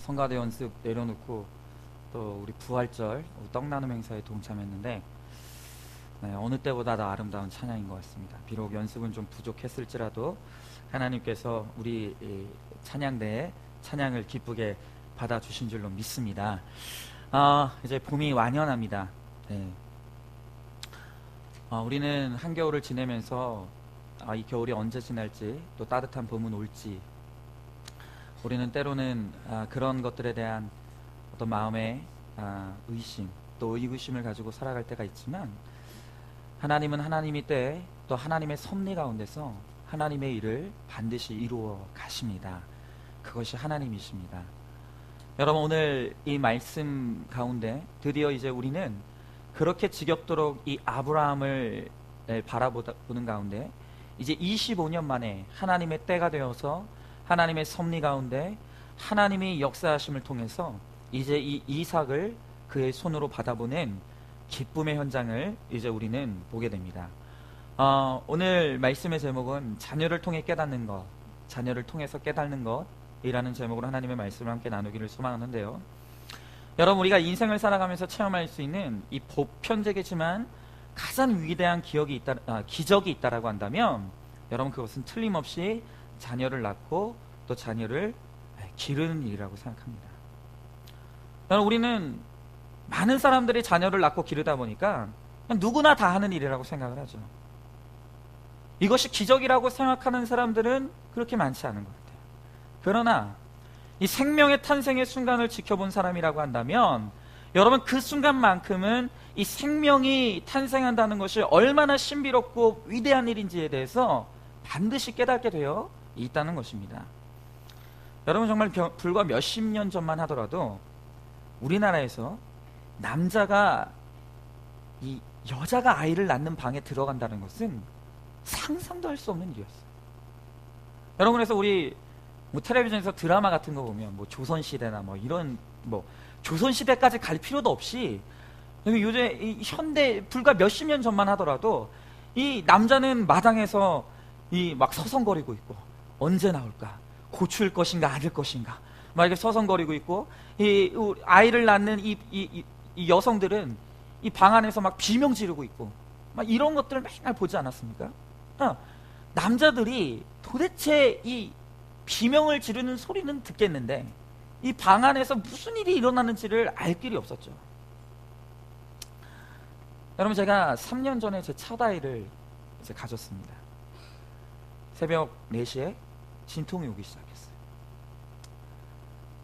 성가대 연습 내려놓고 또 우리 부활절 떡나눔 행사에 동참했는데 어느 때보다 더 아름다운 찬양인 것 같습니다. 비록 연습은 좀 부족했을지라도 하나님께서 우리 찬양대에 찬양을 기쁘게 받아주신 줄로 믿습니다. 이제 봄이 완연합니다. 네. 우리는 한겨울을 지내면서 이 겨울이 언제 지날지 또 따뜻한 봄은 올지 우리는 때로는 그런 것들에 대한 어떤 마음의 의심 또 의구심을 가지고 살아갈 때가 있지만 하나님은 하나님의 때에 또 하나님의 섭리 가운데서 하나님의 일을 반드시 이루어 가십니다. 그것이 하나님이십니다. 여러분, 오늘 이 말씀 가운데 드디어 이제 우리는 그렇게 지겹도록 이 아브라함을 바라보는 가운데 이제 25년 만에 하나님의 때가 되어서 하나님의 섭리 가운데 하나님의 역사하심을 통해서 이제 이 이삭을 그의 손으로 받아보는 기쁨의 현장을 이제 우리는 보게 됩니다. 오늘 말씀의 제목은 자녀를 통해 깨닫는 것, 자녀를 통해서 깨닫는 것이라는 제목으로 하나님의 말씀을 함께 나누기를 소망하는데요. 여러분, 우리가 인생을 살아가면서 체험할 수 있는 이 보편적이지만 가장 위대한 기적이 있다라고 한다면 여러분, 그것은 틀림없이 자녀를 낳고 또 자녀를 기르는 일이라고 생각합니다. 여러분, 우리는 많은 사람들이 자녀를 낳고 기르다 보니까 그냥 누구나 다 하는 일이라고 생각을 하죠. 이것이 기적이라고 생각하는 사람들은 그렇게 많지 않은 것 같아요. 그러나 이 생명의 탄생의 순간을 지켜본 사람이라고 한다면 여러분, 그 순간만큼은 이 생명이 탄생한다는 것이 얼마나 신비롭고 위대한 일인지에 대해서 반드시 깨닫게 되어 있다는 것입니다. 여러분, 정말 불과 몇십 년 전만 하더라도 우리나라에서 남자가 이 여자가 아이를 낳는 방에 들어간다는 것은 상상도 할 수 없는 일이었어요. 여러분, 그래서 우리 텔레비전에서 드라마 같은 거 보면 조선시대나 이런 조선시대까지 갈 필요도 없이 요새 이 현대 불과 몇십 년 전만 하더라도 이 남자는 마당에서 막 서성거리고 있고 언제 나올까, 고추일 것인가 아닐 것인가 막 이렇게 서성거리고 있고 이 아이를 낳는 이 여성들은 이 방 안에서 막 비명 지르고 있고 막 이런 것들을 맨날 보지 않았습니까? 남자들이 도대체 이 비명을 지르는 소리는 듣겠는데 이 방 안에서 무슨 일이 일어나는지를 알 길이 없었죠. 여러분, 제가 3년 전에 제 첫 아이를 이제 가졌습니다. 새벽 4시에 진통이 오기 시작했어요.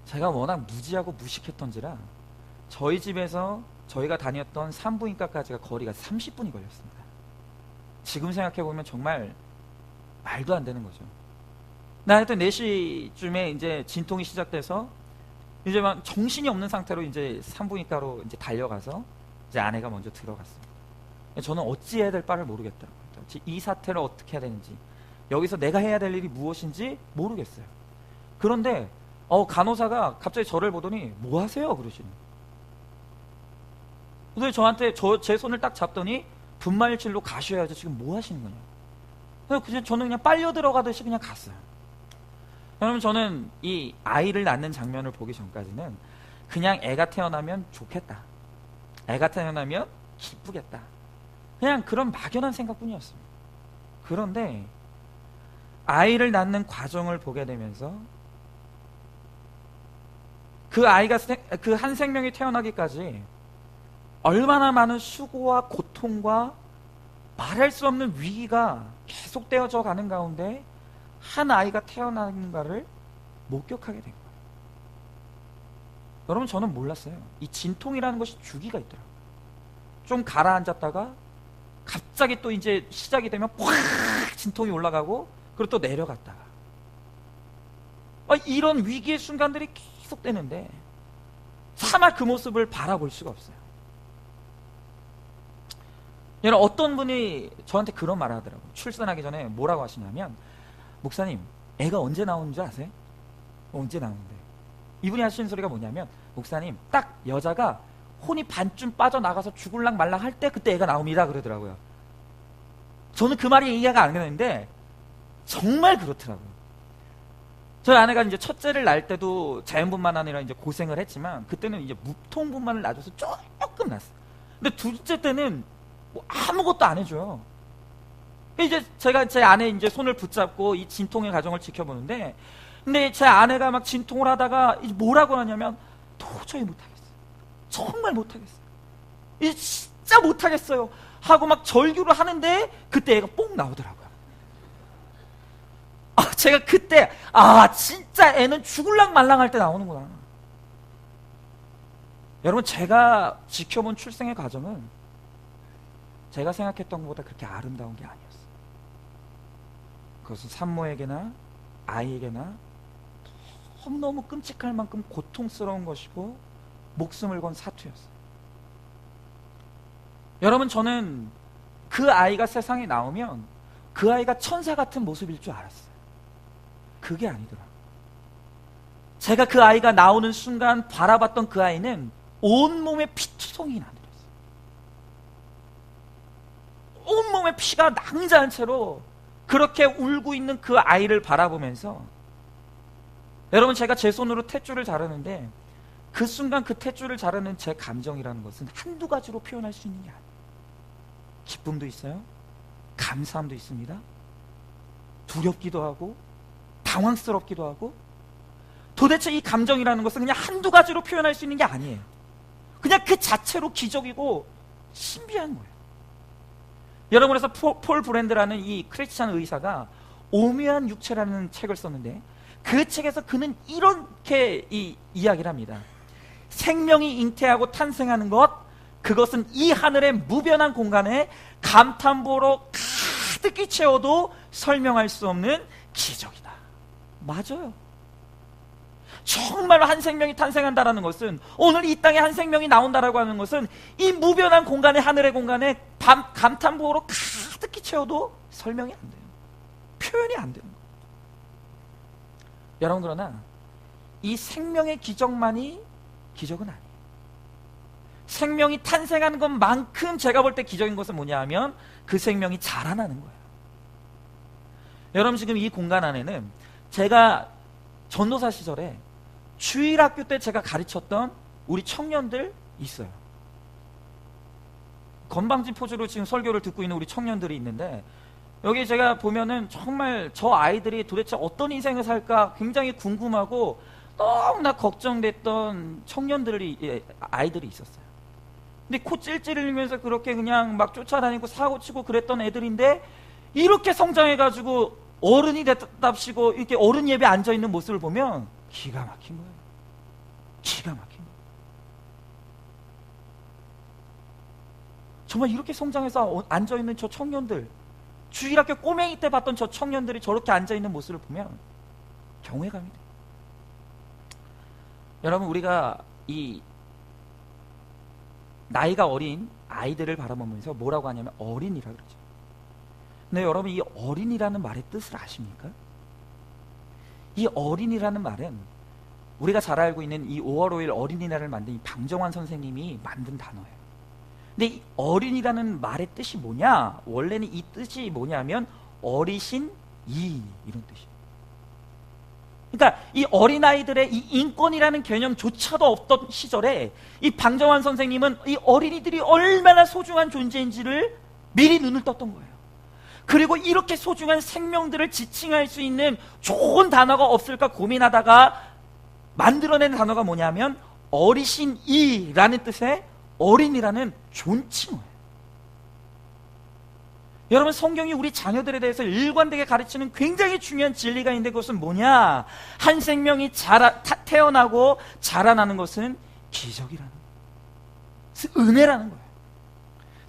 제가 워낙 무지하고 무식했던지라 저희 집에서 저희가 다녔던 산부인과까지가 거리가 30분이 걸렸습니다. 지금 생각해보면 정말 말도 안 되는 거죠. 하여튼 4시쯤에 이제 진통이 시작돼서 이제 막 정신이 없는 상태로 이제 산부인과로 이제 달려가서 이제 아내가 먼저 들어갔습니다. 저는 어찌해야 될 바를 모르겠더라고요. 이 사태를 어떻게 해야 되는지, 여기서 내가 해야 될 일이 무엇인지 모르겠어요. 그런데 간호사가 갑자기 저를 보더니 뭐 하세요? 그러시는. 근데 저한테 제 손을 딱 잡더니 분만실로 가셔야죠. 지금 뭐 하시는 거냐. 그래서 저는 그냥 빨려 들어가듯이 그냥 갔어요. 여러분, 저는 이 아이를 낳는 장면을 보기 전까지는 그냥 애가 태어나면 좋겠다, 애가 태어나면 기쁘겠다, 그냥 그런 막연한 생각뿐이었습니다. 그런데 아이를 낳는 과정을 보게 되면서 그 아이가 그 한 생명이 태어나기까지 얼마나 많은 수고와 고통과 말할 수 없는 위기가 계속되어져 가는 가운데 한 아이가 태어나는가를 목격하게 된 거예요. 여러분, 저는 몰랐어요. 이 진통이라는 것이 주기가 있더라고요. 좀 가라앉았다가 갑자기 또 이제 시작이 되면 팍 진통이 올라가고 그리고 또 내려갔다가 이런 위기의 순간들이 계속되는데 차마 그 모습을 바라볼 수가 없어요. 여러분, 어떤 분이 저한테 그런 말을 하더라고요. 출산하기 전에 뭐라고 하시냐면, 목사님, 애가 언제 나오는 줄 아세요? 언제 나오는데? 이분이 하시는 소리가 뭐냐면, 목사님, 딱 여자가 혼이 반쯤 빠져나가서 죽을랑 말랑 할 때 그때 애가 나옵니다 그러더라고요. 저는 그 말이 이해가 안 되는데 정말 그렇더라고요. 저희 아내가 이제 첫째를 낳을 때도 자연분만 아니라 이제 고생을 했지만 그때는 이제 무통분만을 놔줘서 조금 났어요. 근데 둘째 때는 뭐 아무것도 안 해줘요. 이제 제가 제 아내 이제 손을 붙잡고 이 진통의 과정을 지켜보는데, 근데 제 아내가 막 진통을 하다가 이제 뭐라고 하냐면 도저히 못하겠어요. 정말 못하겠어요. 이제 진짜 못하겠어요. 하고 막 절규를 하는데 그때 애가 뽕 나오더라고요. 제가 그때 진짜 애는 죽을랑 말랑할 때 나오는구나. 여러분, 제가 지켜본 출생의 과정은 제가 생각했던 것보다 그렇게 아름다운 게 아니었어요. 그것은 산모에게나 아이에게나 너무너무 끔찍할 만큼 고통스러운 것이고 목숨을 건 사투였어요. 여러분, 저는 그 아이가 세상에 나오면 그 아이가 천사 같은 모습일 줄 알았어요. 그게 아니더라. 제가 그 아이가 나오는 순간 바라봤던 그 아이는 온몸에 피투성이 나더랬어요. 온몸에 피가 낭자한 채로 그렇게 울고 있는 그 아이를 바라보면서, 여러분, 제가 제 손으로 탯줄을 자르는데 그 순간 그 탯줄을 자르는 제 감정이라는 것은 한두 가지로 표현할 수 있는 게 아니에요. 기쁨도 있어요. 감사함도 있습니다. 두렵기도 하고 당황스럽기도 하고, 도대체 이 감정이라는 것은 그냥 한두 가지로 표현할 수 있는 게 아니에요. 그냥 그 자체로 기적이고 신비한 거예요. 여러분, 그래서 폴 브랜드라는 이 크리스찬 의사가 오묘한 육체라는 책을 썼는데 그 책에서 그는 이렇게 이야기를 합니다. 생명이 잉태하고 탄생하는 것, 그것은 이 하늘의 무변한 공간에 감탄보로 가득히 채워도 설명할 수 없는 기적이다. 맞아요. 정말 한 생명이 탄생한다라는 것은, 오늘 이 땅에 한 생명이 나온다라고 하는 것은 이 무변한 공간에, 하늘의 공간에 감탄보로 가득히 채워도 설명이 안 돼요. 표현이 안 되는 거예요. 여러분, 그러나 이 생명의 기적만이 기적은 아니에요. 생명이 탄생하는 것만큼 제가 볼 때 기적인 것은 뭐냐 하면 그 생명이 자라나는 거예요. 여러분, 지금 이 공간 안에는 제가 전도사 시절에 주일학교 때 제가 가르쳤던 우리 청년들 있어요. 건방진 포즈로 지금 설교를 듣고 있는 우리 청년들이 있는데, 여기 제가 보면은 정말 저 아이들이 도대체 어떤 인생을 살까 굉장히 궁금하고 너무나 걱정됐던 아이들이 있었어요. 근데 코 찔찔 흘리면서 그렇게 그냥 막 쫓아다니고 사고치고 그랬던 애들인데, 이렇게 성장해가지고 어른이 됐답시고 이렇게 어른 예배에 앉아있는 모습을 보면 기가 막힌 거예요. 기가 막힌 거예요. 정말 이렇게 성장해서 앉아있는 저 청년들, 주일학교 꼬맹이 때 봤던 저 청년들이 저렇게 앉아있는 모습을 보면 경외감이 돼요. 여러분, 우리가 이 나이가 어린 아이들을 바라보면서 뭐라고 하냐면 어린이라 그러죠. 근데 여러분, 이 어린이라는 말의 뜻을 아십니까? 이 어린이라는 말은 우리가 잘 알고 있는 이 5월 5일 어린이날을 만든 이 방정환 선생님이 만든 단어예요. 근데 이 어린이라는 말의 뜻이 뭐냐? 원래는 이 뜻이 뭐냐면 어리신 이런 뜻이에요. 그러니까 이 어린아이들의 이 인권이라는 개념조차도 없던 시절에 이 방정환 선생님은 이 어린이들이 얼마나 소중한 존재인지를 미리 눈을 떴던 거예요. 그리고 이렇게 소중한 생명들을 지칭할 수 있는 좋은 단어가 없을까 고민하다가 만들어낸 단어가 뭐냐면 어리신 이라는 뜻의 어린이라는 존칭어예요. 여러분, 성경이 우리 자녀들에 대해서 일관되게 가르치는 굉장히 중요한 진리가 있는데 그것은 뭐냐? 한 생명이 태어나고 자라나는 것은 기적이라는 거예요. 은혜라는 거예요.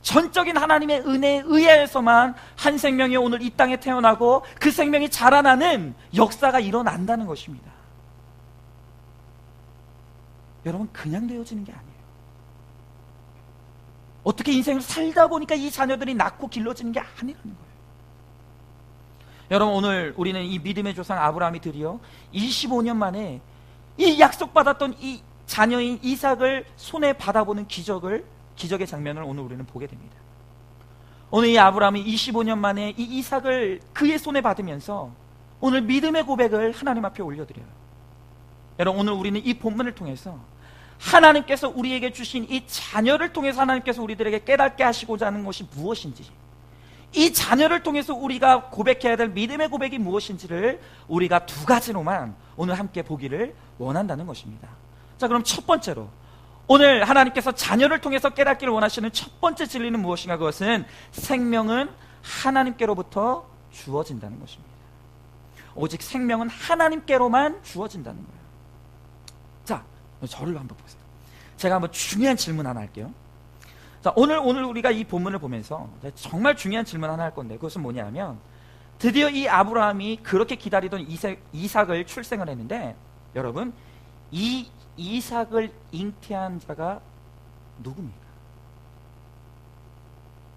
전적인 하나님의 은혜에 의해서만 한 생명이 오늘 이 땅에 태어나고 그 생명이 자라나는 역사가 일어난다는 것입니다. 여러분, 그냥 되어지는 게 아니에요. 어떻게 인생을 살다 보니까 이 자녀들이 낳고 길러지는 게 아니라는 거예요. 여러분, 오늘 우리는 이 믿음의 조상 아브라함이 드디어 25년 만에 이 약속받았던 이 자녀인 이삭을 손에 받아보는 기적의 장면을 오늘 우리는 보게 됩니다. 오늘 이 아브라함이 25년 만에 이 이삭을 그의 손에 받으면서 오늘 믿음의 고백을 하나님 앞에 올려드려요. 여러분, 오늘 우리는 이 본문을 통해서 하나님께서 우리에게 주신 이 자녀를 통해서 하나님께서 우리들에게 깨닫게 하시고자 하는 것이 무엇인지, 이 자녀를 통해서 우리가 고백해야 될 믿음의 고백이 무엇인지를 우리가 두 가지로만 오늘 함께 보기를 원한다는 것입니다. 자, 그럼 첫 번째로 오늘 하나님께서 자녀를 통해서 깨닫기를 원하시는 첫 번째 진리는 무엇인가? 그것은 생명은 하나님께로부터 주어진다는 것입니다. 오직 생명은 하나님께로만 주어진다는 거예요. 자, 저를 한번 보세요. 제가 한번 중요한 질문 하나 할게요. 자, 오늘 우리가 이 본문을 보면서 정말 중요한 질문 하나 할 건데, 그것은 뭐냐면, 드디어 이 아브라함이 그렇게 기다리던 이삭을 출생을 했는데, 여러분, 이 이삭을 잉태한 자가 누굽니까?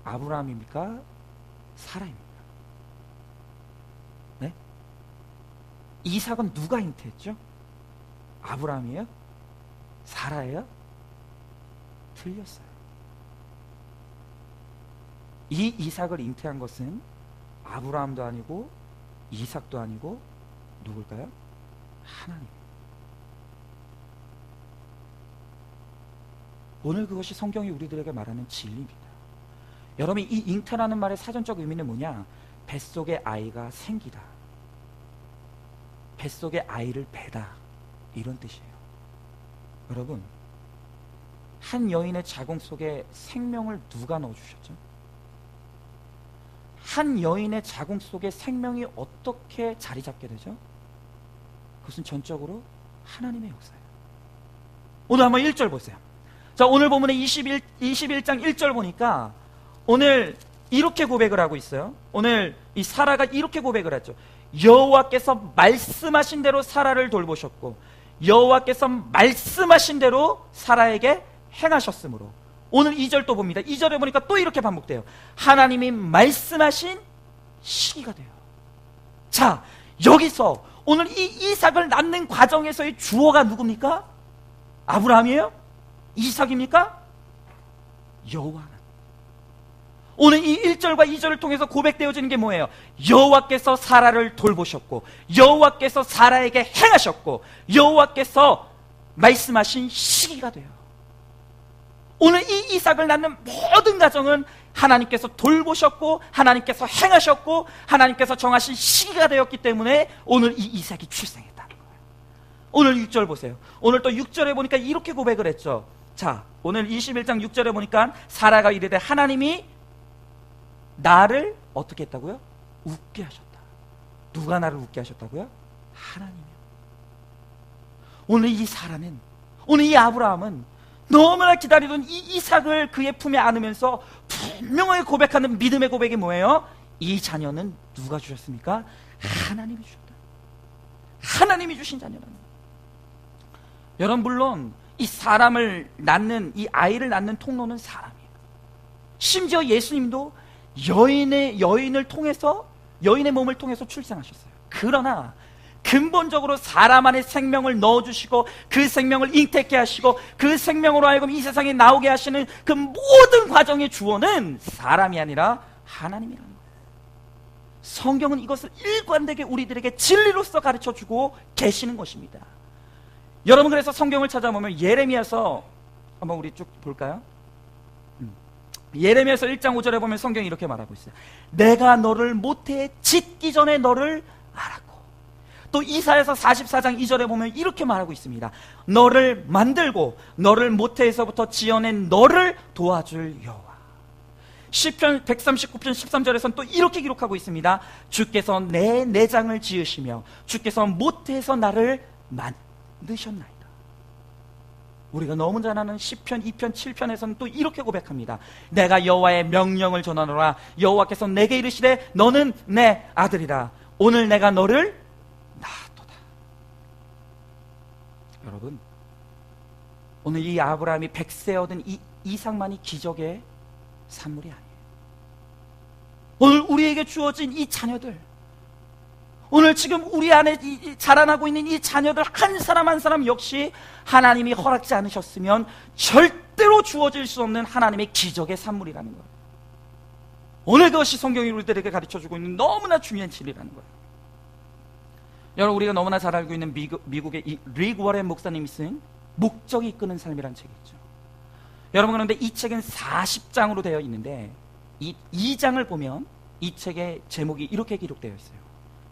아브라함입니까? 사라입니까? 네? 이삭은 누가 잉태했죠? 아브라함이에요? 사라예요? 틀렸어요. 이 이삭을 잉태한 것은 아브라함도 아니고 이삭도 아니고 누굴까요? 하나님. 오늘 그것이 성경이 우리들에게 말하는 진리입니다. 여러분, 이 잉태라는 말의 사전적 의미는 뭐냐? 뱃속에 아이가 생기다, 뱃속에 아이를 배다, 이런 뜻이에요. 여러분, 한 여인의 자궁 속에 생명을 누가 넣어주셨죠? 한 여인의 자궁 속에 생명이 어떻게 자리 잡게 되죠? 그것은 전적으로 하나님의 역사예요. 오늘 한번 1절 보세요. 자, 오늘 본문의 21장 1절 보니까 오늘 이렇게 고백을 하고 있어요. 오늘 이 사라가 이렇게 고백을 했죠. 여호와께서 말씀하신 대로 사라를 돌보셨고 여호와께서 말씀하신 대로 사라에게 행하셨으므로. 오늘 2절 또 봅니다. 2절에 보니까 또 이렇게 반복돼요. 하나님이 말씀하신 시기가 돼요. 자, 여기서 오늘 이 이삭을 낳는 과정에서의 주어가 누굽니까? 아브라함이에요? 이삭입니까? 여호와. 오늘 이 1절과 2절을 통해서 고백되어지는 게 뭐예요? 여호와께서 사라를 돌보셨고 여호와께서 사라에게 행하셨고 여호와께서 말씀하신 시기가 돼요. 오늘 이 이삭을 낳는 모든 가정은 하나님께서 돌보셨고 하나님께서 행하셨고 하나님께서 정하신 시기가 되었기 때문에 오늘 이 이삭이 출생했다는 거예요. 오늘 6절 보세요. 오늘 또 6절에 보니까 이렇게 고백을 했죠. 자, 오늘 21장 6절에 보니까 사라가 이르되 하나님이 나를 어떻게 했다고요? 웃게 하셨다. 누가 나를 웃게 하셨다고요? 하나님이요. 오늘 이 사라는, 오늘 이 아브라함은 너무나 기다리던 이 이삭을 그의 품에 안으면서 분명하게 고백하는 믿음의 고백이 뭐예요? 이 자녀는 누가 주셨습니까? 하나님이 주셨다. 하나님이 주신 자녀라는 거예요. 여러분, 물론 이 사람을 낳는, 이 아이를 낳는 통로는 사람이에요. 심지어 예수님도 여인을 통해서, 여인의 몸을 통해서 출생하셨어요. 그러나 근본적으로 사람 안에 생명을 넣어주시고 그 생명을 잉태케 하시고 그 생명으로 하여금 이 세상에 나오게 하시는 그 모든 과정의 주어는 사람이 아니라 하나님이라는 거예요. 성경은 이것을 일관되게 우리들에게 진리로서 가르쳐주고 계시는 것입니다. 여러분, 그래서 성경을 찾아보면 예레미야서 한번 우리 쭉 볼까요? 예레미야서 1장 5절에 보면 성경이 이렇게 말하고 있어요. 내가 너를 모태에 짓기 전에 너를 알았고, 또 이사야서 44장 2절에 보면 이렇게 말하고 있습니다. 너를 만들고 너를 모태에서부터 지어낸 너를 도와줄 여호와. 시편 139편 13절에서는 또 이렇게 기록하고 있습니다. 주께서 내 내장을 지으시며 주께서 모태에서 나를 만드셨나이다. 우리가 너무 잘 아는 시편 2편 7편에서는 또 이렇게 고백합니다. 내가 여호와의 명령을 전하노라. 여호와께서 내게 이르시되 너는 내 아들이라. 오늘 내가 너를 낳았도다. 여러분, 오늘 이 아브라함이 100세 얻은 이 이삭만이 기적의 산물이 아니에요. 오늘 우리에게 주어진 이 자녀들, 오늘 지금 우리 안에 자라나고 있는 이 자녀들 한 사람 한 사람 역시 하나님이 허락지 않으셨으면 절대로 주어질 수 없는 하나님의 기적의 산물이라는 거예요. 오늘 그것이 성경이 우리들에게 가르쳐주고 있는 너무나 중요한 진리라는 거예요. 여러분, 우리가 너무나 잘 알고 있는 미국의 이 릭 워렌 목사님이 쓴 목적이 이끄는 삶이라는 책이 있죠. 여러분, 그런데 이 책은 40장으로 되어 있는데 이 2장을 보면 이 책의 제목이 이렇게 기록되어 있어요.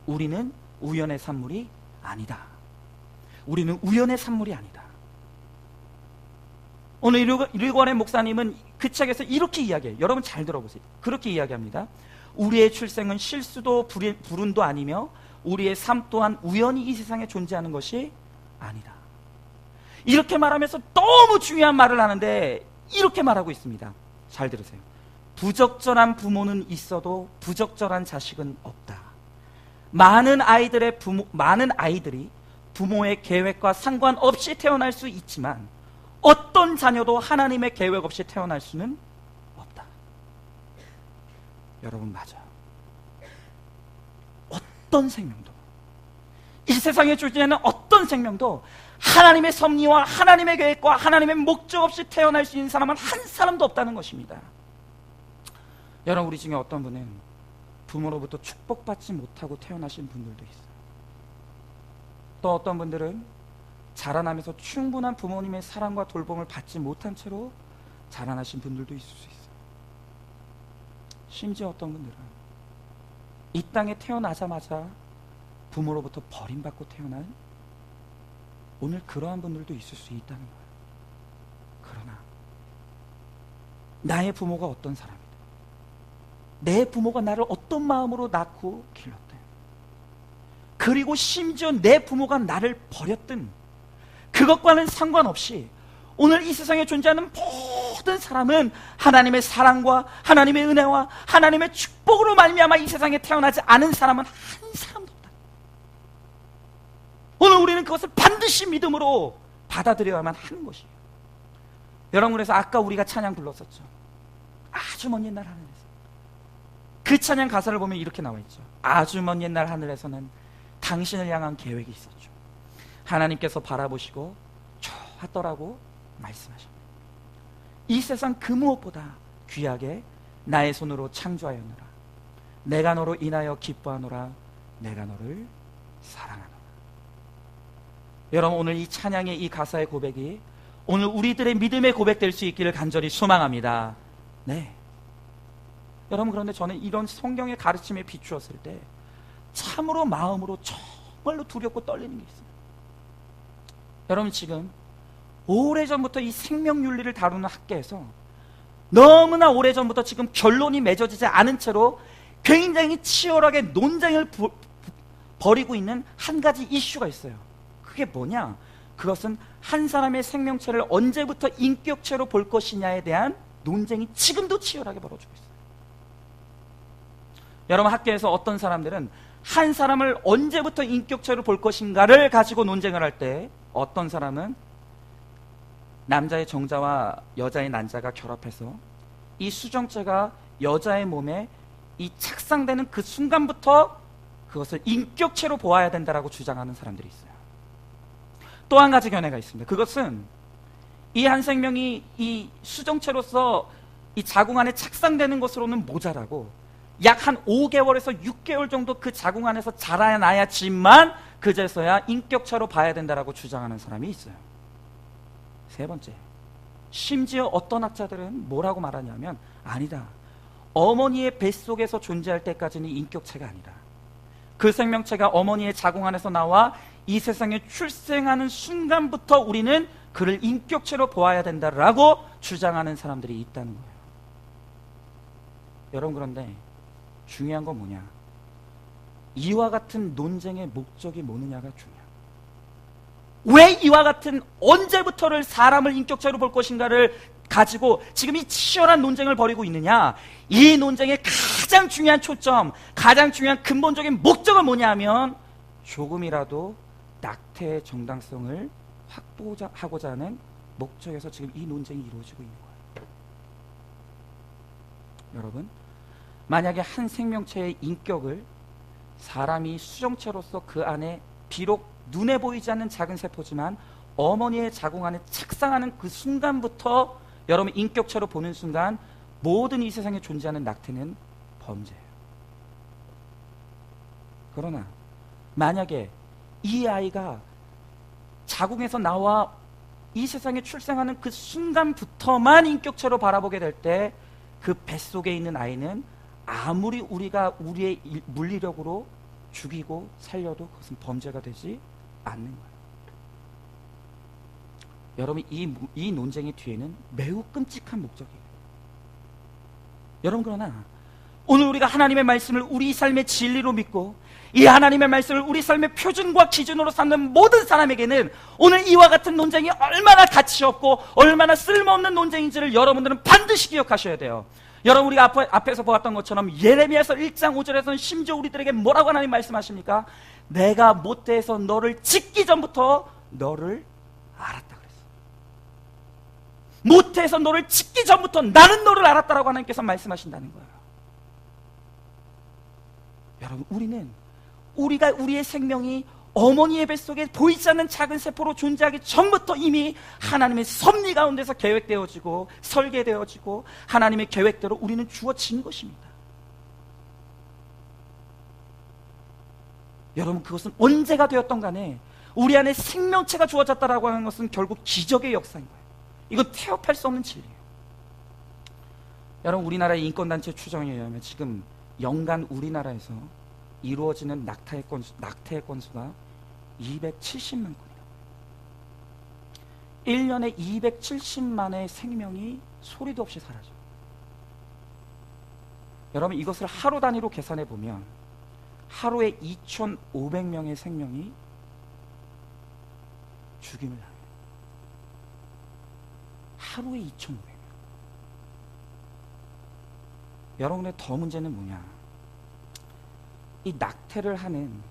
우리는 우연의 산물이 아니다. 우리는 우연의 산물이 아니다. 오늘 릭 워렌 목사님은 그 책에서 이렇게 이야기해요. 여러분 잘 들어보세요. 그렇게 이야기합니다. 우리의 출생은 실수도 불운도 아니며 우리의 삶 또한 우연히 이 세상에 존재하는 것이 아니다. 이렇게 말하면서 너무 중요한 말을 하는데 이렇게 말하고 있습니다. 잘 들으세요. 부적절한 부모는 있어도 부적절한 자식은 없다. 많은 아이들이 부모의 계획과 상관없이 태어날 수 있지만 어떤 자녀도 하나님의 계획 없이 태어날 수는 없다. 여러분, 맞아요. 어떤 생명도, 이 세상에 존재하는 어떤 생명도 하나님의 섭리와 하나님의 계획과 하나님의 목적 없이 태어날 수 있는 사람은 한 사람도 없다는 것입니다. 여러분, 우리 중에 어떤 분은 부모로부터 축복받지 못하고 태어나신 분들도 있어요. 또 어떤 분들은 자라나면서 충분한 부모님의 사랑과 돌봄을 받지 못한 채로 자라나신 분들도 있을 수 있어요. 심지어 어떤 분들은 이 땅에 태어나자마자 부모로부터 버림받고 태어난 오늘 그러한 분들도 있을 수 있다는 거예요. 그러나 나의 부모가 어떤 사람이든, 내 부모가 나를 어떤 마음으로 낳고 길렀든, 그리고 심지어 내 부모가 나를 버렸든, 그것과는 상관없이 오늘 이 세상에 존재하는 모든 사람은 하나님의 사랑과 하나님의 은혜와 하나님의 축복으로 말미암아 이 세상에 태어나지 않은 사람은 한 사람도 없다. 오늘 우리는 그것을 반드시 믿음으로 받아들여야만 하는 것이에요. 여러분, 그래서 아까 우리가 찬양 불렀었죠. 아주 먼 옛날 하늘에서. 그 찬양 가사를 보면 이렇게 나와 있죠. 아주 먼 옛날 하늘에서는 당신을 향한 계획이 있었죠. 하나님께서 바라보시고 좋았더라고 말씀하십니다. 이 세상 그 무엇보다 귀하게 나의 손으로 창조하였노라. 내가 너로 인하여 기뻐하노라. 내가 너를 사랑하노라. 여러분, 오늘 이 찬양의 이 가사의 고백이 오늘 우리들의 믿음의 고백될 수 있기를 간절히 소망합니다. 네. 여러분, 그런데 저는 이런 성경의 가르침에 비추었을 때 참으로 마음으로 정말로 두렵고 떨리는 게 있어요. 여러분, 지금 오래전부터 이 생명윤리를 다루는 학계에서 너무나 오래전부터 지금 결론이 맺어지지 않은 채로 굉장히 치열하게 논쟁을 벌이고 있는 한 가지 이슈가 있어요. 그게 뭐냐? 그것은 한 사람의 생명체를 언제부터 인격체로 볼 것이냐에 대한 논쟁이 지금도 치열하게 벌어지고 있어요. 여러분, 학계에서 어떤 사람들은 한 사람을 언제부터 인격체로 볼 것인가를 가지고 논쟁을 할 때 어떤 사람은 남자의 정자와 여자의 난자가 결합해서 이 수정체가 여자의 몸에 이 착상되는 그 순간부터 그것을 인격체로 보아야 된다라고 주장하는 사람들이 있어요. 또 한 가지 견해가 있습니다. 그것은 이 한 생명이 이 수정체로서 이 자궁 안에 착상되는 것으로는 모자라고 약 한 5개월에서 6개월 정도 그 자궁 안에서 자라나야지만 그제서야 인격체로 봐야 된다라고 주장하는 사람이 있어요. 세 번째, 심지어 어떤 학자들은 뭐라고 말하냐면 아니다. 어머니의 뱃속에서 존재할 때까지는 인격체가 아니다. 그 생명체가 어머니의 자궁 안에서 나와 이 세상에 출생하는 순간부터 우리는 그를 인격체로 보아야 된다라고 주장하는 사람들이 있다는 거예요. 여러분, 그런데 중요한 건 뭐냐? 이와 같은 논쟁의 목적이 뭐느냐가 중요해요. 왜 이와 같은 언제부터를 사람을 인격체로 볼 것인가를 가지고 지금 이 치열한 논쟁을 벌이고 있느냐? 이 논쟁의 가장 중요한 초점, 가장 중요한 근본적인 목적은 뭐냐면 조금이라도 낙태의 정당성을 확보하고자 하는 목적에서 지금 이 논쟁이 이루어지고 있는 거예요. 여러분, 만약에 한 생명체의 인격을 사람이 수정체로서 그 안에 비록 눈에 보이지 않는 작은 세포지만 어머니의 자궁 안에 착상하는 그 순간부터 여러분 인격체로 보는 순간 모든 이 세상에 존재하는 낙태는 범죄예요. 그러나 만약에 이 아이가 자궁에서 나와 이 세상에 출생하는 그 순간부터만 인격체로 바라보게 될 때 그 뱃속에 있는 아이는 아무리 우리가 우리의 물리력으로 죽이고 살려도 그것은 범죄가 되지 않는 거예요. 여러분, 이 논쟁의 뒤에는 매우 끔찍한 목적이에요. 여러분, 그러나 오늘 우리가 하나님의 말씀을 우리 삶의 진리로 믿고 이 하나님의 말씀을 우리 삶의 표준과 기준으로 삼는 모든 사람에게는 오늘 이와 같은 논쟁이 얼마나 가치 없고 얼마나 쓸모없는 논쟁인지를 여러분들은 반드시 기억하셔야 돼요. 여러분, 우리가 앞에서 보았던 것처럼 예레미야서 1장 5절에서는 심지어 우리들에게 뭐라고 하나님 말씀하십니까? 내가 모태에서 너를 짓기 전부터 너를 알았다 그랬어. 모태에서 너를 짓기 전부터 나는 너를 알았다라고 하나님께서 말씀하신다는 거예요. 여러분, 우리가 우리의 생명이 어머니의 뱃속에 보이지 않는 작은 세포로 존재하기 전부터 이미 하나님의 섭리 가운데서 계획되어지고 설계되어지고 하나님의 계획대로 우리는 주어진 것입니다. 여러분, 그것은 언제가 되었던 간에 우리 안에 생명체가 주어졌다라고 하는 것은 결국 기적의 역사인 거예요. 이건 태업할 수 없는 진리예요. 여러분, 우리나라의 인권단체 추정에 의하면 지금 연간 우리나라에서 이루어지는 낙태의 건수가 270만 건이라고. 1년에 270만의 생명이 소리도 없이 사라져요. 여러분, 이것을 하루 단위로 계산해 보면 하루에 2,500명의 생명이 죽임을 당해요. 하루에 2,500명. 여러분의 더 문제는 뭐냐? 이 낙태를 하는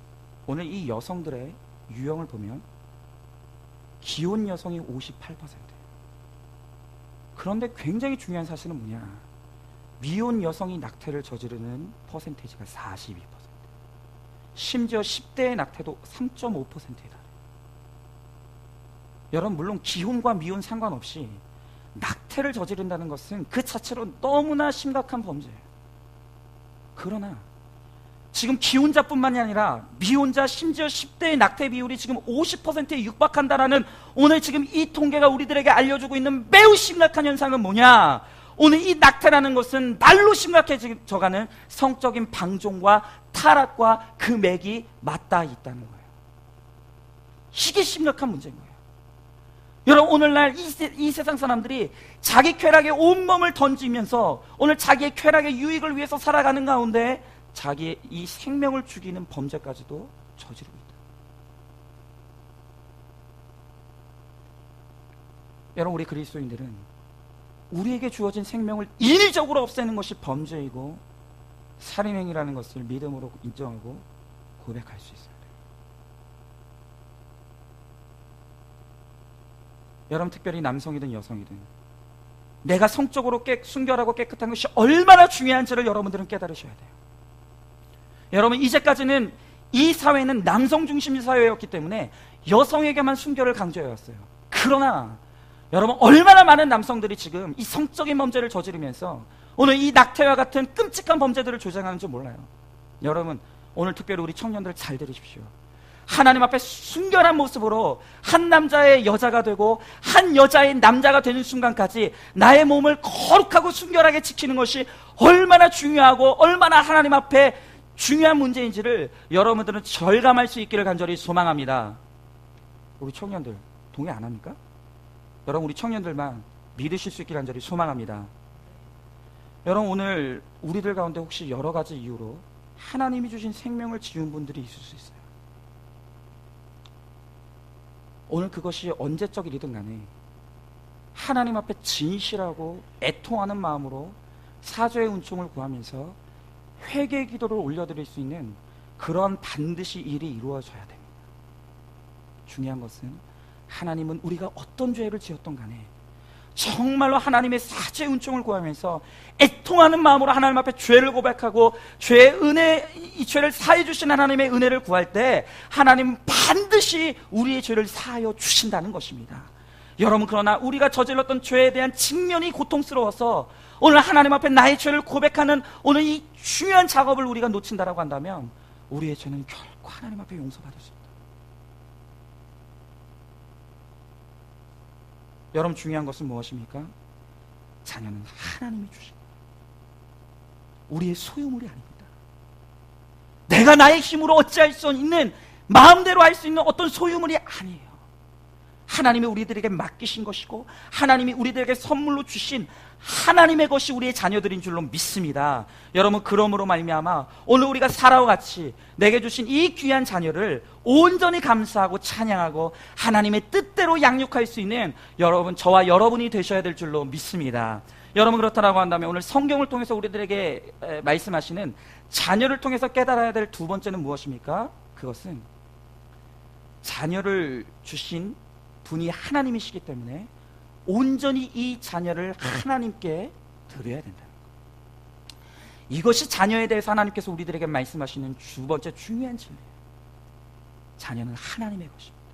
오늘 이 여성들의 유형을 보면 기혼 여성이 58%예요. 그런데 굉장히 중요한 사실은 뭐냐? 미혼 여성이 낙태를 저지르는 퍼센테이지가 42%. 심지어 10대의 낙태도 3.5%에 달해요. 여러분, 물론 기혼과 미혼 상관없이 낙태를 저지른다는 것은 그 자체로 너무나 심각한 범죄예요. 그러나 지금 기혼자뿐만이 아니라 미혼자, 심지어 10대의 낙태 비율이 지금 50%에 육박한다라는 오늘 지금 이 통계가 우리들에게 알려주고 있는 매우 심각한 현상은 뭐냐? 오늘 이 낙태라는 것은 날로 심각해져가는 성적인 방종과 타락과 그 맥이 맞닿아 있다는 거예요. 이게 심각한 문제인 거예요. 여러분, 오늘날 이 세상 사람들이 자기 쾌락에 온몸을 던지면서 오늘 자기의 쾌락의 유익을 위해서 살아가는 가운데 자기의 이 생명을 죽이는 범죄까지도 저지르고 있다. 여러분, 우리 그리스도인들은 우리에게 주어진 생명을 인위적으로 없애는 것이 범죄이고 살인행위라는 것을 믿음으로 인정하고 고백할 수 있어요. 여러분, 특별히 남성이든 여성이든 내가 성적으로 순결하고 깨끗한 것이 얼마나 중요한지를 여러분들은 깨달으셔야 돼요. 여러분, 이제까지는 이 사회는 남성 중심 사회였기 때문에 여성에게만 순결을 강조해왔어요. 그러나 여러분, 얼마나 많은 남성들이 지금 이 성적인 범죄를 저지르면서 오늘 이 낙태와 같은 끔찍한 범죄들을 조장하는지 몰라요. 여러분, 오늘 특별히 우리 청년들 잘 들으십시오. 하나님 앞에 순결한 모습으로 한 남자의 여자가 되고 한 여자의 남자가 되는 순간까지 나의 몸을 거룩하고 순결하게 지키는 것이 얼마나 중요하고 얼마나 하나님 앞에 중요한 문제인지를 여러분들은 절감할 수 있기를 간절히 소망합니다. 우리 청년들 동의 안 합니까? 여러분, 우리 청년들만 믿으실 수 있기를 간절히 소망합니다. 여러분, 오늘 우리들 가운데 혹시 여러 가지 이유로 하나님이 주신 생명을 지운 분들이 있을 수 있어요. 오늘 그것이 언제적 일이든 간에 하나님 앞에 진실하고 애통하는 마음으로 사죄의 은총을 구하면서 회개 기도를 올려드릴 수 있는 그런 반드시 일이 이루어져야 됩니다. 중요한 것은 하나님은 우리가 어떤 죄를 지었던 간에 정말로 하나님의 사죄의 은총을 구하면서 애통하는 마음으로 하나님 앞에 죄를 고백하고 죄의 은혜, 이 죄를 사해 주신 하나님의 은혜를 구할 때 하나님은 반드시 우리의 죄를 사하여 주신다는 것입니다. 여러분, 그러나 우리가 저질렀던 죄에 대한 직면이 고통스러워서 오늘 하나님 앞에 나의 죄를 고백하는 오늘 이 중요한 작업을 우리가 놓친다라고 한다면 우리의 죄는 결코 하나님 앞에 용서받을 수 없다. 여러분 중요한 것은 무엇입니까? 자녀는 하나님이 주신 우리의 소유물이 아닙니다. 내가 나의 힘으로 어찌할 수 있는, 마음대로 할 수 있는 어떤 소유물이 아니에요. 하나님이 우리들에게 맡기신 것이고 하나님이 우리들에게 선물로 주신 하나님의 것이 우리의 자녀들인 줄로 믿습니다. 여러분, 그러므로 말미암아 오늘 우리가 사라와 같이 내게 주신 이 귀한 자녀를 온전히 감사하고 찬양하고 하나님의 뜻대로 양육할 수 있는 여러분, 저와 여러분이 되셔야 될 줄로 믿습니다. 여러분, 그렇다라고 한다면 오늘 성경을 통해서 우리들에게 말씀하시는 자녀를 통해서 깨달아야 될 두 번째는 무엇입니까? 그것은 자녀를 주신 분이 하나님이시기 때문에 온전히 이 자녀를 하나님께 드려야 된다는 것. 이것이 자녀에 대해서 하나님께서 우리들에게 말씀하시는 두 번째 중요한 진리예요. 자녀는 하나님의 것입니다.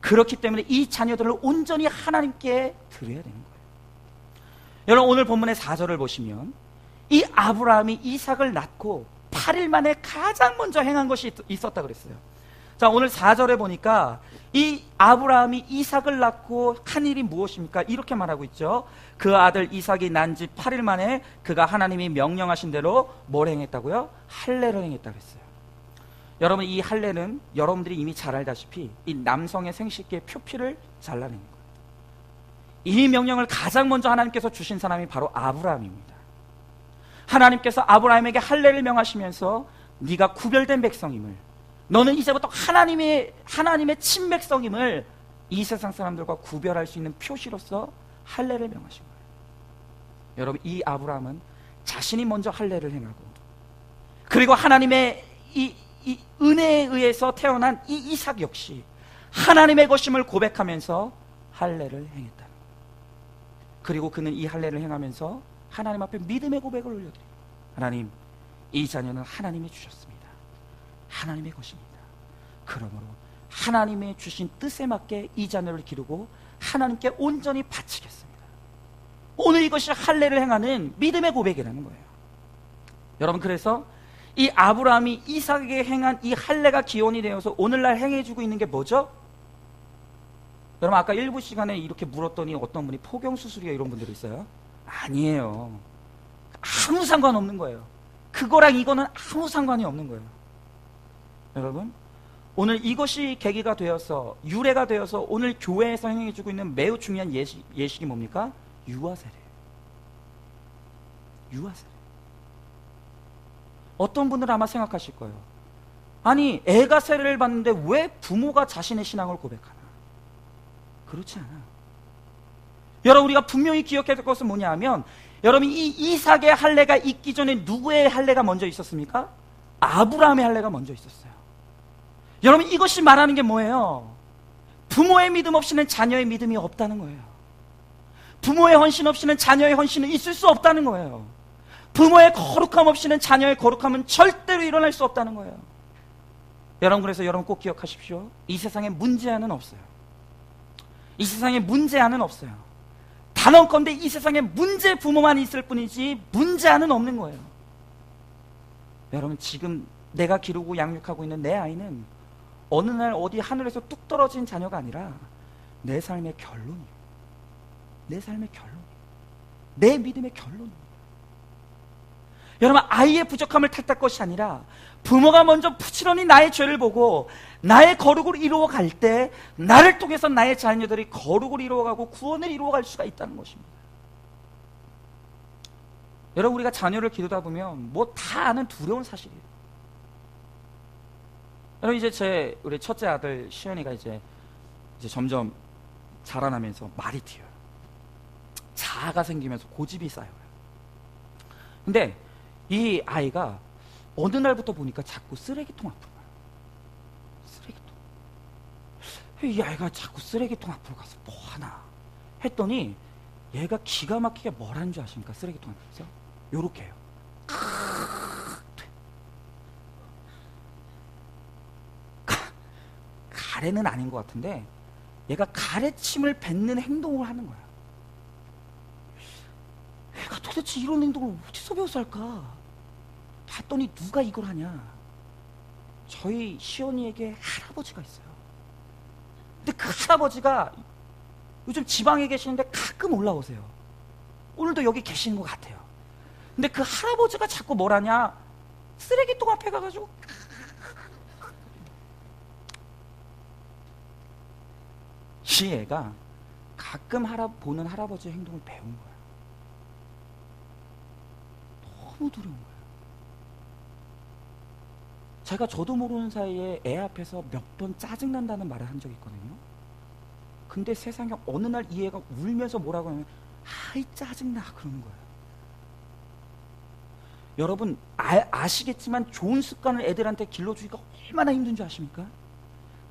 그렇기 때문에 이 자녀들을 온전히 하나님께 드려야 되는 거예요. 여러분, 오늘 본문의 4절을 보시면 이 아브라함이 이삭을 낳고 8일 만에 가장 먼저 행한 것이 있었다 그랬어요. 자, 오늘 4절에 보니까 이 아브라함이 이삭을 낳고 한 일이 무엇입니까? 이렇게 말하고 있죠. 그 아들 이삭이 난 지 8일 만에 그가 하나님이 명령하신 대로 뭘 행했다고요? 할례를 행했다고 했어요. 여러분, 이 할례는 여러분들이 이미 잘 알다시피 이 남성의 생식기의 표피를 잘라내는 거예요. 이 명령을 가장 먼저 하나님께서 주신 사람이 바로 아브라함입니다. 하나님께서 아브라함에게 할례를 명하시면서 네가 구별된 백성임을, 너는 이제부터 하나님의 친백성임을 이 세상 사람들과 구별할 수 있는 표시로서 할례를 명하신 거예요. 여러분, 이 아브라함은 자신이 먼저 할례를 행하고, 그리고 하나님의 이 은혜에 의해서 태어난 이 이삭 역시 하나님의 것임을 고백하면서 할례를 행했다. 그리고 그는 이 할례를 행하면서 하나님 앞에 믿음의 고백을 올려드려요. 하나님, 이 자녀는 하나님이 주셨습니다. 하나님의 것입니다. 그러므로 하나님의 주신 뜻에 맞게 이 자녀를 기르고 하나님께 온전히 바치겠습니다. 오늘 이것이 할례를 행하는 믿음의 고백이라는 거예요. 여러분, 그래서 이 아브라함이 이삭에게 행한 이 할례가 기원이 되어서 오늘날 행해주고 있는 게 뭐죠? 여러분, 아까 일부 시간에 이렇게 물었더니 어떤 분이 포경수술이야 이런 분들이 있어요. 아니에요. 아무 상관없는 거예요. 그거랑 이거는 아무 상관이 없는 거예요. 여러분, 오늘 이것이 계기가 되어서, 유래가 되어서 오늘 교회에서 행해주고 있는 매우 중요한 예식이 뭡니까? 유아세례예요. 유아세례. 어떤 분들은 아마 생각하실 거예요. 아니, 애가 세례를 받는데 왜 부모가 자신의 신앙을 고백하나? 그렇지 않아. 여러분, 우리가 분명히 기억해야 될 것은 뭐냐 하면, 여러분, 이 이삭의 할례가 있기 전에 누구의 할례가 먼저 있었습니까? 아브라함의 할례가 먼저 있었어요. 여러분, 이것이 말하는 게 뭐예요? 부모의 믿음 없이는 자녀의 믿음이 없다는 거예요. 부모의 헌신 없이는 자녀의 헌신은 있을 수 없다는 거예요. 부모의 거룩함 없이는 자녀의 거룩함은 절대로 일어날 수 없다는 거예요. 여러분, 그래서 여러분 꼭 기억하십시오. 이 세상에 문제아는 없어요. 이 세상에 문제아는 없어요. 단언컨대 이 세상에 문제 부모만 있을 뿐이지 문제아는 없는 거예요. 여러분, 지금 내가 기르고 양육하고 있는 내 아이는 어느 날 어디 하늘에서 뚝 떨어진 자녀가 아니라 내 삶의 결론이에요. 내 삶의 결론, 내 믿음의 결론입니다. 여러분, 아이의 부족함을 탓할 것이 아니라 부모가 먼저 부지런히 나의 죄를 보고 나의 거룩을 이루어갈 때 나를 통해서 나의 자녀들이 거룩을 이루어가고 구원을 이루어갈 수가 있다는 것입니다. 여러분, 우리가 자녀를 기르다 보면 뭐 다 아는 두려운 사실이에요. 여러분, 이제 우리 첫째 아들 시연이가 이제 점점 자라나면서 말이 튀어요. 자아가 생기면서 고집이 쌓여요. 근데 이 아이가 어느 날부터 보니까 자꾸 쓰레기통 앞으로 가요. 쓰레기통. 이 아이가 자꾸 쓰레기통 앞으로 가서 뭐 하나 했더니 얘가 기가 막히게 뭘 하는 줄 아십니까? 쓰레기통 앞에서 요렇게 해요. 가래는 아닌 것 같은데 얘가 가래침을 뱉는 행동을 하는 거야. 얘가 도대체 이런 행동을 어디서 배워서 할까? 봤더니 누가 이걸 하냐? 저희 시연이에게 할아버지가 있어요. 근데 그 할아버지가 요즘 지방에 계시는데 가끔 올라오세요. 오늘도 여기 계시는 것 같아요. 근데 그 할아버지가 자꾸 뭐라냐, 쓰레기통 앞에 가가지고 이 애가 가끔 보는 할아버지의 행동을 배운 거야. 너무 두려운 거야. 제가 저도 모르는 사이에 애 앞에서 몇 번 짜증난다는 말을 한 적이 있거든요. 근데 세상에 어느 날 이 애가 울면서 뭐라고 하면 아이 짜증나 그러는 거예요. 여러분 아시겠지만 좋은 습관을 애들한테 길러주기가 얼마나 힘든 줄 아십니까?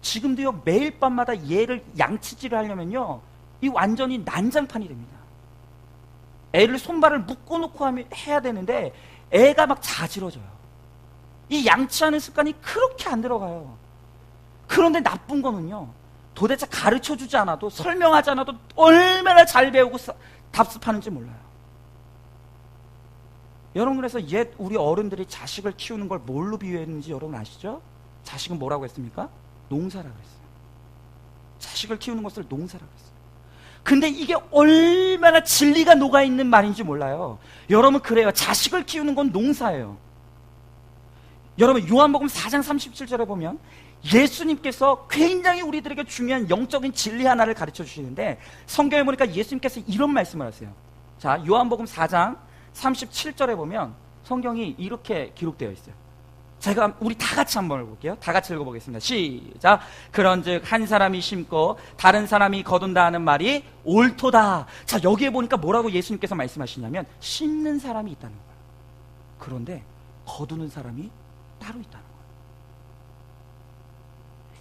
지금도요 매일 밤마다 얘를 양치질을 하려면요 이 완전히 난장판이 됩니다. 애를 손발을 묶어놓고 해야 되는데 애가 막 자지러져요. 이 양치하는 습관이 그렇게 안 들어가요. 그런데 나쁜 거는요 도대체 가르쳐주지 않아도 설명하지 않아도 얼마나 잘 배우고 답습하는지 몰라요. 여러분 그래서 옛 우리 어른들이 자식을 키우는 걸 뭘로 비유했는지 여러분 아시죠? 자식은 뭐라고 했습니까? 농사라고 했어요. 자식을 키우는 것을 농사라고 했어요. 근데 이게 얼마나 진리가 녹아있는 말인지 몰라요. 여러분 그래요. 자식을 키우는 건 농사예요. 여러분 요한복음 4장 37절에 보면 예수님께서 굉장히 우리들에게 중요한 영적인 진리 하나를 가르쳐 주시는데 성경에 보니까 예수님께서 이런 말씀을 하세요. 자, 요한복음 4장 37절에 보면 성경이 이렇게 기록되어 있어요. 제가 우리 다 같이 한번 볼게요. 다 같이 읽어보겠습니다. 시작. 그런즉 한 사람이 심고 다른 사람이 거둔다 하는 말이 옳도다. 자, 여기에 보니까 뭐라고 예수님께서 말씀하시냐면 심는 사람이 있다는 거예요. 그런데 거두는 사람이 따로 있다는 거예요.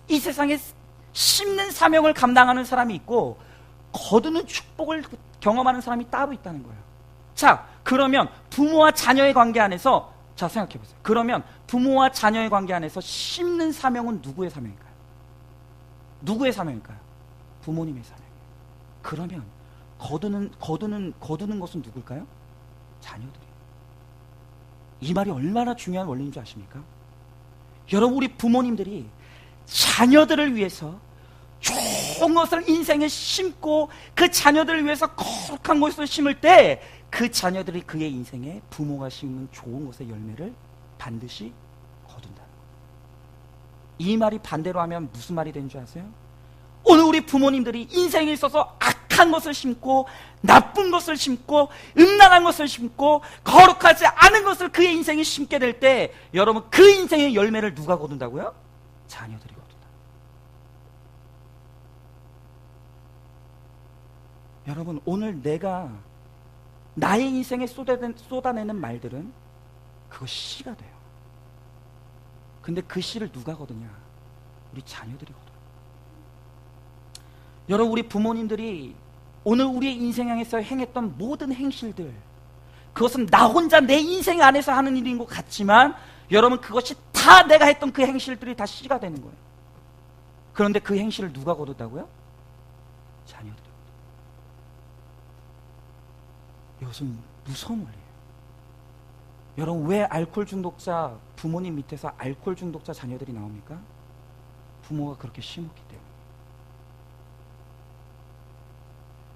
이 세상에 심는 사명을 감당하는 사람이 있고 거두는 축복을 경험하는 사람이 따로 있다는 거예요. 자, 그러면 부모와 자녀의 관계 안에서 자 생각해 보세요. 그러면 부모와 자녀의 관계 안에서 심는 사명은 누구의 사명일까요? 누구의 사명일까요? 부모님의 사명이에요. 그러면 거두는 것은 누굴까요? 자녀들이에요. 이 말이 얼마나 중요한 원리인 줄 아십니까? 여러분 우리 부모님들이 자녀들을 위해서 좋은 것을 인생에 심고 그 자녀들을 위해서 거룩한 것을 심을 때 그 자녀들이 그의 인생에 부모가 심는 좋은 것의 열매를 반드시 거둔다는 거예요. 이 말이 반대로 하면 무슨 말이 되는 줄 아세요? 오늘 우리 부모님들이 인생에 있어서 악한 것을 심고 나쁜 것을 심고 음란한 것을 심고 거룩하지 않은 것을 그의 인생에 심게 될 때 여러분 그 인생의 열매를 누가 거둔다고요? 자녀들이 거둔다. 여러분 오늘 내가 나의 인생에 쏟아내는 말들은 그거 씨가 돼요. 근데 그 씨를 누가 거두냐? 우리 자녀들이 거둬요. 여러분 우리 부모님들이 오늘 우리의 인생 향해서 행했던 모든 행실들 그것은 나 혼자 내 인생 안에서 하는 일인 것 같지만 여러분 그것이 다 내가 했던 그 행실들이 다 씨가 되는 거예요. 그런데 그 행실을 누가 거둔다고요? 자녀들이. 이것은 무서운 원리예요. 여러분 왜 알코올 중독자 부모님 밑에서 알코올 중독자 자녀들이 나옵니까? 부모가 그렇게 심었기 때문에.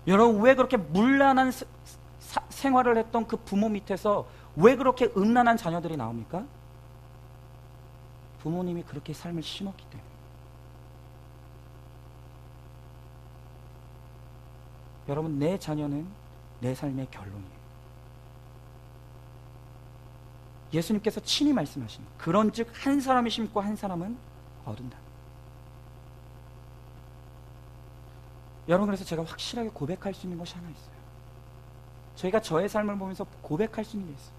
여러분 왜 그렇게 문란한 생활을 했던 그 부모 밑에서 왜 그렇게 음란한 자녀들이 나옵니까? 부모님이 그렇게 삶을 심었기 때문에. 여러분 내 자녀는 내 삶의 결론이에요. 예수님께서 친히 말씀하신 그런즉 한 사람이 심고 한 사람은 거둔다. 여러분 그래서 제가 확실하게 고백할 수 있는 것이 하나 있어요. 저희가 저의 삶을 보면서 고백할 수 있는 게 있어요.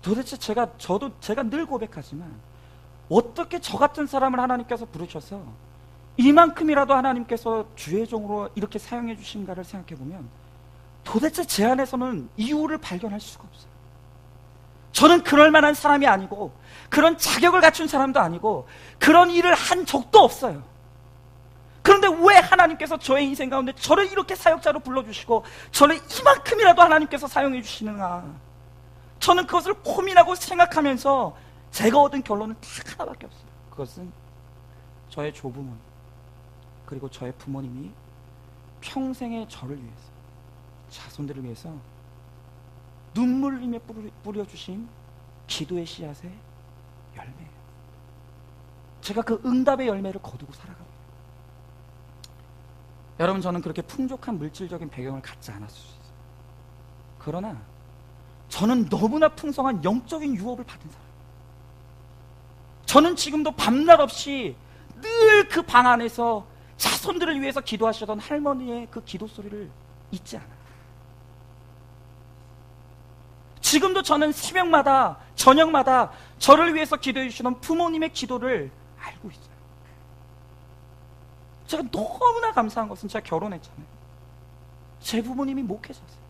도대체 제가 늘 고백하지만 어떻게 저 같은 사람을 하나님께서 부르셔서 이만큼이라도 하나님께서 주의 종으로 이렇게 사용해 주신가를 생각해 보면 도대체 제 안에서는 이유를 발견할 수가 없어요. 저는 그럴 만한 사람이 아니고 그런 자격을 갖춘 사람도 아니고 그런 일을 한 적도 없어요. 그런데 왜 하나님께서 저의 인생 가운데 저를 이렇게 사역자로 불러주시고 저를 이만큼이라도 하나님께서 사용해 주시는가? 저는 그것을 고민하고 생각하면서 제가 얻은 결론은 딱 하나밖에 없어요. 그것은 저의 조부모님 그리고 저의 부모님이 평생의 저를 위해서, 자손들을 위해서 눈물 흘리며 뿌려주신 기도의 씨앗의 열매예요. 제가 그 응답의 열매를 거두고 살아가고 있어요. 여러분, 저는 그렇게 풍족한 물질적인 배경을 갖지 않았을 수 있어요. 그러나 저는 너무나 풍성한 영적인 유업을 받은 사람이에요. 저는 지금도 밤낮 없이 늘 그 방 안에서 자손들을 위해서 기도하시던 할머니의 그 기도 소리를 잊지 않아요. 지금도 저는 새벽마다, 저녁마다 저를 위해서 기도해 주시던 부모님의 기도를 알고 있어요. 제가 너무나 감사한 것은 제가 결혼했잖아요. 제 부모님이 목회자세요.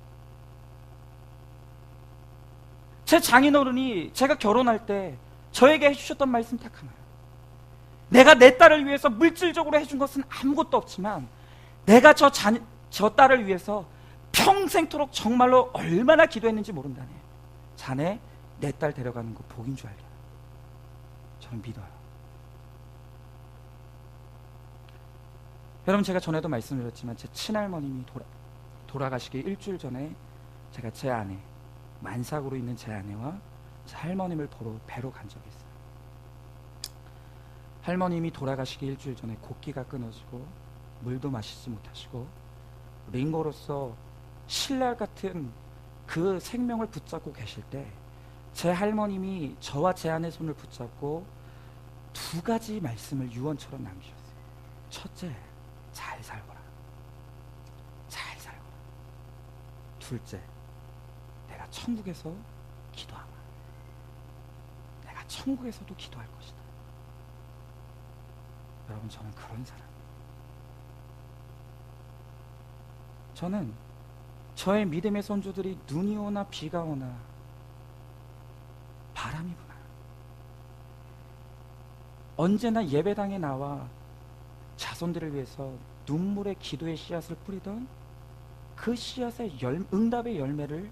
제 장인어른이 제가 결혼할 때 저에게 해주셨던 말씀 딱 하나요. 내가 내 딸을 위해서 물질적으로 해준 것은 아무것도 없지만 내가 저 딸을 위해서 평생토록 정말로 얼마나 기도했는지 모른다네. 자네 내 딸 데려가는 거 복인 줄 알게. 저는 믿어요. 여러분, 제가 전에도 말씀드렸지만 제 친할머님이 돌아가시기 일주일 전에 제가 제 아내, 만삭으로 있는 제 아내와 제 할머님을 보러 뵈러 간 적이 있어요. 할머님이 돌아가시기 일주일 전에 곡기가 끊어지고 물도 마시지 못하시고 링거로서 신랄 같은 그 생명을 붙잡고 계실 때 제 할머님이 저와 제 아내 손을 붙잡고 두 가지 말씀을 유언처럼 남기셨어요. 첫째, 잘 살거라. 잘 살거라. 둘째, 내가 천국에서 기도하마. 내가 천국에서도 기도할 것이다. 여러분, 저는 그런 사람이에요. 저는 저의 믿음의 손주들이 눈이 오나 비가 오나 바람이 부나 언제나 예배당에 나와 자손들을 위해서 눈물의 기도의 씨앗을 뿌리던 그 씨앗의 응답의 열매를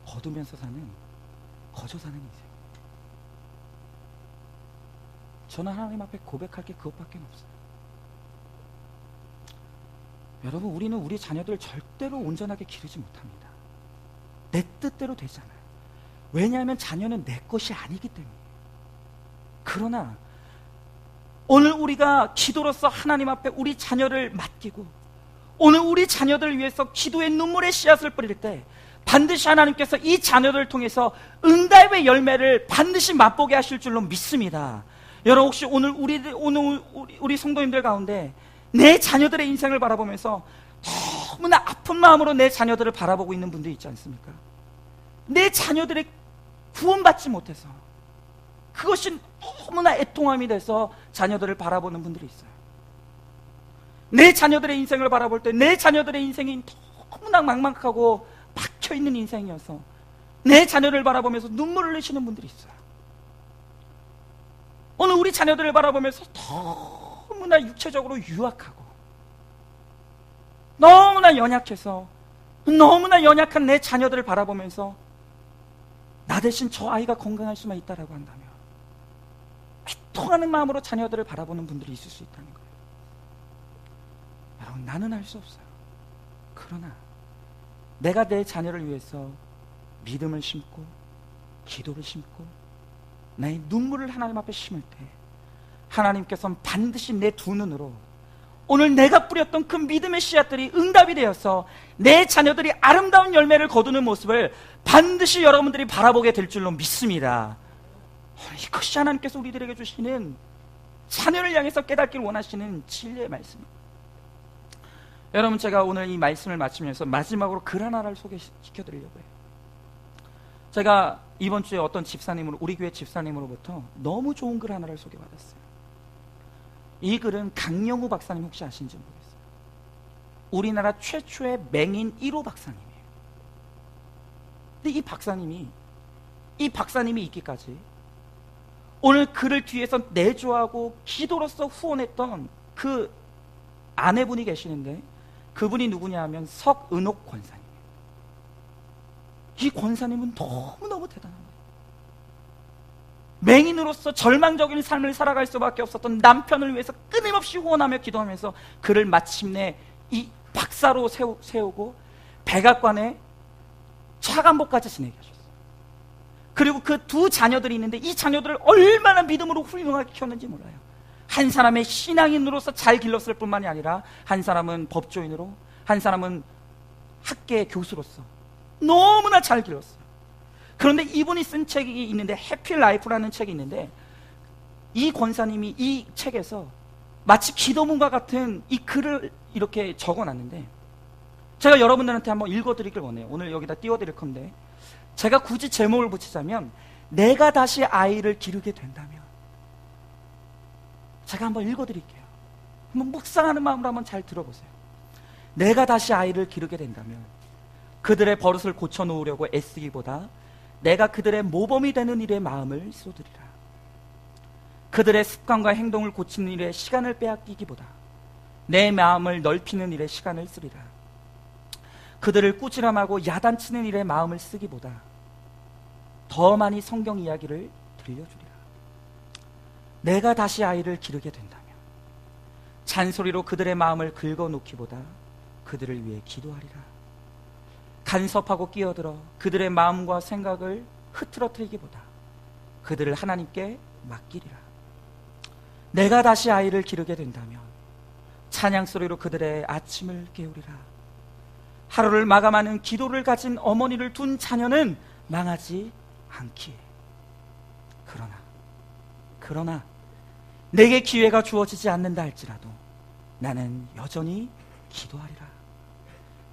거두면서 거저 사는 인생. 저는 하나님 앞에 고백할 게 그것밖에 없어요. 여러분, 우리는 우리 자녀들 절대로 온전하게 기르지 못합니다. 내 뜻대로 되지 않아요. 왜냐하면 자녀는 내 것이 아니기 때문이에요. 그러나 오늘 우리가 기도로서 하나님 앞에 우리 자녀를 맡기고 오늘 우리 자녀들을 위해서 기도의 눈물의 씨앗을 뿌릴 때 반드시 하나님께서 이 자녀들을 통해서 응답의 열매를 반드시 맛보게 하실 줄로 믿습니다. 여러분, 혹시 오늘 우리 성도님들 가운데 내 자녀들의 인생을 바라보면서 너무나 아픈 마음으로 내 자녀들을 바라보고 있는 분들이 있지 않습니까? 내 자녀들이 구원받지 못해서 그것이 너무나 애통함이 돼서 자녀들을 바라보는 분들이 있어요. 내 자녀들의 인생을 바라볼 때 내 자녀들의 인생이 너무나 막막하고 박혀있는 인생이어서 내 자녀를 바라보면서 눈물을 흘리시는 분들이 있어요. 오늘 우리 자녀들을 바라보면서 너무나 육체적으로 유약하고 너무나 연약해서 너무나 연약한 내 자녀들을 바라보면서 나 대신 저 아이가 건강할 수만 있다라고 한다면 애통하는 마음으로 자녀들을 바라보는 분들이 있을 수 있다는 거예요. 여러분, 나는 할 수 없어요. 그러나 내가 내 자녀를 위해서 믿음을 심고 기도를 심고 나의 눈물을 하나님 앞에 심을 때 하나님께서는 반드시 내 두 눈으로 오늘 내가 뿌렸던 그 믿음의 씨앗들이 응답이 되어서 내 자녀들이 아름다운 열매를 거두는 모습을 반드시 여러분들이 바라보게 될 줄로 믿습니다. 이것이 하나님께서 우리들에게 주시는 자녀를 향해서 깨닫기를 원하시는 진리의 말씀입니다. 여러분, 제가 오늘 이 말씀을 마치면서 마지막으로 글 하나를 소개시켜 드리려고 해요. 제가 이번 주에 어떤 집사님으로, 우리 교회 집사님으로부터 너무 좋은 글 하나를 소개받았어요. 이 글은 강영우 박사님 혹시 아시는지 모르겠어요. 우리나라 최초의 맹인 1호 박사님이에요. 근데 이 박사님이 있기까지 오늘 그를 뒤에서 내조하고 기도로서 후원했던 그 아내분이 계시는데 그분이 누구냐 하면 석은옥 권사님이에요. 이 권사님은 너무너무 대단합니다. 맹인으로서 절망적인 삶을 살아갈 수밖에 없었던 남편을 위해서 끊임없이 후원하며 기도하면서 그를 마침내 이 박사로 세우고 백악관에 차관보까지 지내게 하셨어요. 그리고 그 두 자녀들이 있는데 이 자녀들을 얼마나 믿음으로 훌륭하게 키웠는지 몰라요. 한 사람의 신앙인으로서 잘 길렀을 뿐만이 아니라 한 사람은 법조인으로, 한 사람은 학계 교수로서 너무나 잘 길렀어요. 그런데 이분이 쓴 책이 있는데 해피라이프라는 책이 있는데 이 권사님이 이 책에서 마치 기도문과 같은 이 글을 이렇게 적어놨는데 제가 여러분들한테 한번 읽어드리길 원해요. 오늘 여기다 띄워드릴 건데 제가 굳이 제목을 붙이자면 내가 다시 아이를 기르게 된다면, 제가 한번 읽어드릴게요. 한번 묵상하는 마음으로 한번 잘 들어보세요. 내가 다시 아이를 기르게 된다면 그들의 버릇을 고쳐놓으려고 애쓰기보다 내가 그들의 모범이 되는 일에 마음을 쏟으리라. 그들의 습관과 행동을 고치는 일에 시간을 빼앗기기보다 내 마음을 넓히는 일에 시간을 쓰리라. 그들을 꾸지람하고 야단치는 일에 마음을 쓰기보다 더 많이 성경 이야기를 들려주리라. 내가 다시 아이를 기르게 된다면 잔소리로 그들의 마음을 긁어놓기보다 그들을 위해 기도하리라. 간섭하고 끼어들어 그들의 마음과 생각을 흐트러뜨리기보다 그들을 하나님께 맡기리라. 내가 다시 아이를 기르게 된다면 찬양소리로 그들의 아침을 깨우리라. 하루를 마감하는 기도를 가진 어머니를 둔 자녀는 망하지 않기에. 그러나 내게 기회가 주어지지 않는다 할지라도 나는 여전히 기도하리라.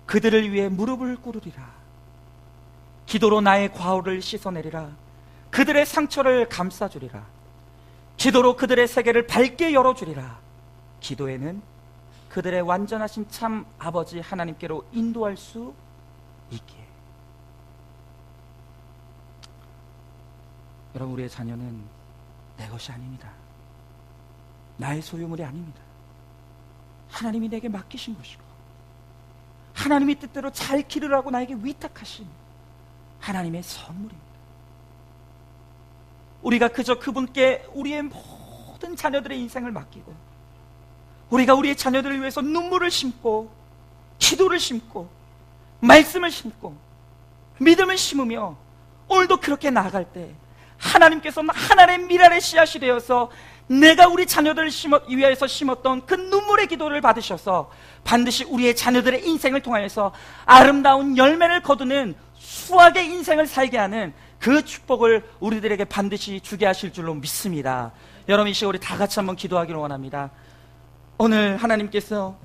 그들을 위해 무릎을 꿇으리라. 기도로 나의 과오를 씻어내리라. 그들의 상처를 감싸주리라. 기도로 그들의 세계를 밝게 열어주리라. 기도에는 그들의 완전하신 참 아버지 하나님께로 인도할 수 있기에. 여러분, 우리의 자녀는 내 것이 아닙니다. 나의 소유물이 아닙니다. 하나님이 내게 맡기신 것이고 하나님이 뜻대로 잘 기르라고 나에게 위탁하신 하나님의 선물입니다. 우리가 그저 그분께 우리의 모든 자녀들의 인생을 맡기고 우리가 우리의 자녀들을 위해서 눈물을 심고 기도를 심고 말씀을 심고 믿음을 심으며 오늘도 그렇게 나아갈 때 하나님께서는 하나님의 미랄의 씨앗이 되어서 내가 우리 자녀들을 위해서 심었던 그 눈물의 기도를 받으셔서 반드시 우리의 자녀들의 인생을 통하여서 아름다운 열매를 거두는 수확의 인생을 살게 하는 그 축복을 우리들에게 반드시 주게 하실 줄로 믿습니다. 여러분, 이 시간 우리 다 같이 한번 기도하기를 원합니다. 오늘 하나님께서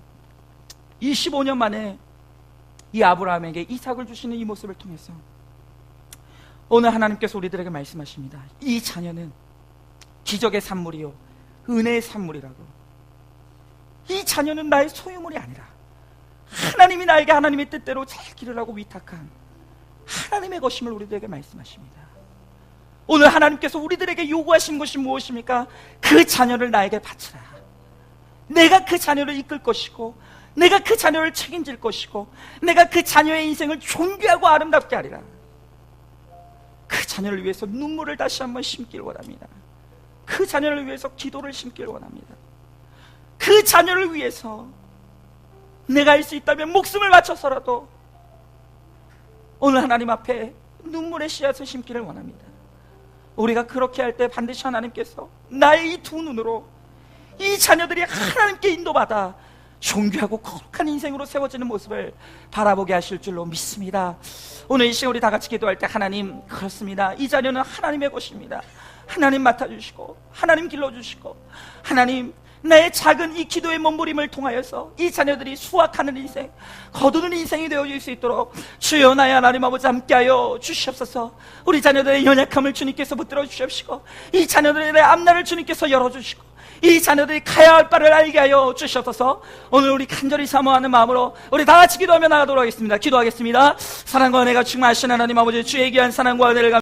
25년 만에 이 아브라함에게 이삭을 주시는 이 모습을 통해서 오늘 하나님께서 우리들에게 말씀하십니다. 이 자녀는 기적의 산물이요 은혜의 산물이라고. 이 자녀는 나의 소유물이 아니라 하나님이 나에게 하나님의 뜻대로 잘 기르라고 위탁한 하나님의 것임을 우리들에게 말씀하십니다. 오늘 하나님께서 우리들에게 요구하신 것이 무엇입니까? 그 자녀를 나에게 바치라. 내가 그 자녀를 이끌 것이고 내가 그 자녀를 책임질 것이고 내가 그 자녀의 인생을 존귀하고 아름답게 하리라. 그 자녀를 위해서 눈물을 다시 한번 심기를 원합니다. 그 자녀를 위해서 기도를 심기를 원합니다. 그 자녀를 위해서 내가 할 수 있다면 목숨을 바쳐서라도 오늘 하나님 앞에 눈물의 씨앗을 심기를 원합니다. 우리가 그렇게 할 때 반드시 하나님께서 나의 이 두 눈으로 이 자녀들이 하나님께 인도받아 존귀하고 거룩한 인생으로 세워지는 모습을 바라보게 하실 줄로 믿습니다. 오늘 이 시간 우리 다 같이 기도할 때 하나님, 그렇습니다. 이 자녀는 하나님의 것입니다. 하나님 맡아주시고 하나님 길러주시고 하나님 나의 작은 이 기도의 몸부림을 통하여서 이 자녀들이 수확하는 인생, 거두는 인생이 되어질 수 있도록 주여 나의 하나님 아버지 함께하여 주시옵소서. 우리 자녀들의 연약함을 주님께서 붙들어 주시옵시고 이 자녀들의 앞날을 주님께서 열어주시고 이 자녀들이 가야 할 바를 알게 하여 주시옵소서. 오늘 우리 간절히 사모하는 마음으로 우리 다 같이 기도하며 나가도록 하겠습니다. 기도하겠습니다. 사랑과 은혜가 충만하신 하나님 아버지, 주의 귀한 사랑과 은혜를